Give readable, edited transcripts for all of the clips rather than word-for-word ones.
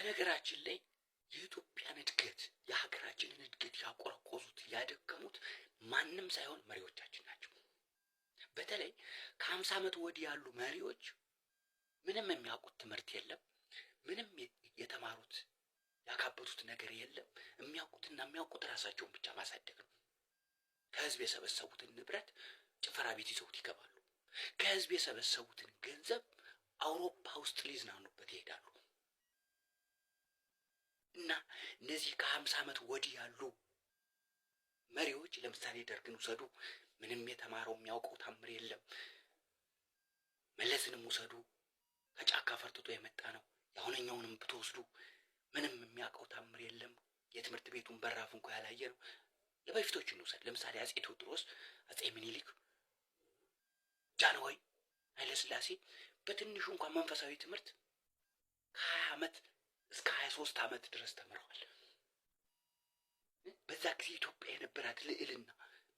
በነገራችን ላይ የኢትዮጵያን እድገት የሀገራችንን እድገት ያቆረቆዙት ያደከሙት ማንም ሳይሆን መሪዎቻችን ናቸው። በተለይ ከ50 ዓመት ወዲህ ያሉ መሪዎች ምንም የሚያውቁት ትምህርት የለም። ምንም የተማሩት ያካበቱት ነገር የለም። የሚያውቁት ራሳቸውን ብቻ ማሳደግ ነው። ከህዝብ የሰበሰቡትን ንብረት ጭፈራ ቤት ይዘውት ይገባሉ። ከህዝብ የሰበሰቡትን ገንዘብ አውሮፓ ውስጥ ሊዝናኑበት ይሄዳሉ። እና እነዚህ ከ50 ዓመት ወዲህ ያሉ መሪዎች ለምሳሌ ደርግን ውሰዱ። ምንም የተማረው የሚያውቀው ታምር የለም። መለስንም ውሰዱ፣ ከጫካ ፈርጥጦ የመጣ ነው። የአሁነኛውንም ብትወስዱ ምንም የሚያውቀው ታምር የለም። የትምህርት ቤቱን በራፍ እንኳ ያላየ ነው። የበፊቶችን እንውሰድ። ለምሳሌ አጼ ቴዎድሮስ፣ አጼ ምኒልክ፣ ጃንሆይ፣ ኃይለ ሥላሴ በትንሹ እንኳን መንፈሳዊ ትምህርት ከ20 ዓመት እስከ 23 ዓመት ድረስ ተምረዋል። በዛ ጊዜ ኢትዮጵያ የነበራት ልዕልና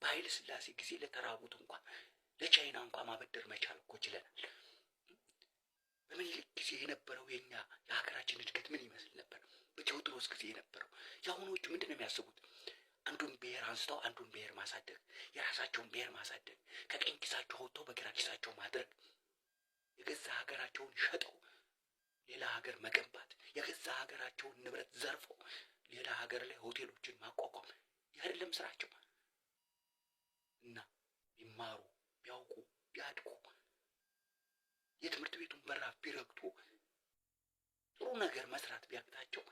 በኃይለ ሥላሴ ጊዜ ለተራቡት እንኳን ለቻይና እንኳን ማበደር መቻል እኮ ችለናል። በምኒልክ ጊዜ የነበረው የሀገራችን እድገት ምን ይመስል ነበር? በቴዎድሮስ ጊዜ የነበረው የአሁኖቹ ምንድን ነው የሚያስቡት? አንዱን ብሔር አንስተው አንዱን ብሔር ማሳደግ፣ የራሳቸውን ብሔር ማሳደግ፣ ከቀኝ ኪሳቸው ወጥተው በግራ ኪሳቸው ማድረግ፣ የገዛ ሀገራቸውን ሸጠው ሌላ ሀገር መገንባት፣ የገዛ ሀገራቸውን ንብረት ዘርፈው ሌላ ሀገር ላይ ሆቴሎችን ማቋቋም አይደለም ስራቸው። እና ቢማሩ ቢያውቁ ቢያድጉ የትምህርት ቤቱን በራፍ ቢረግጡ ጥሩ ነገር መስራት ቢያቅታቸው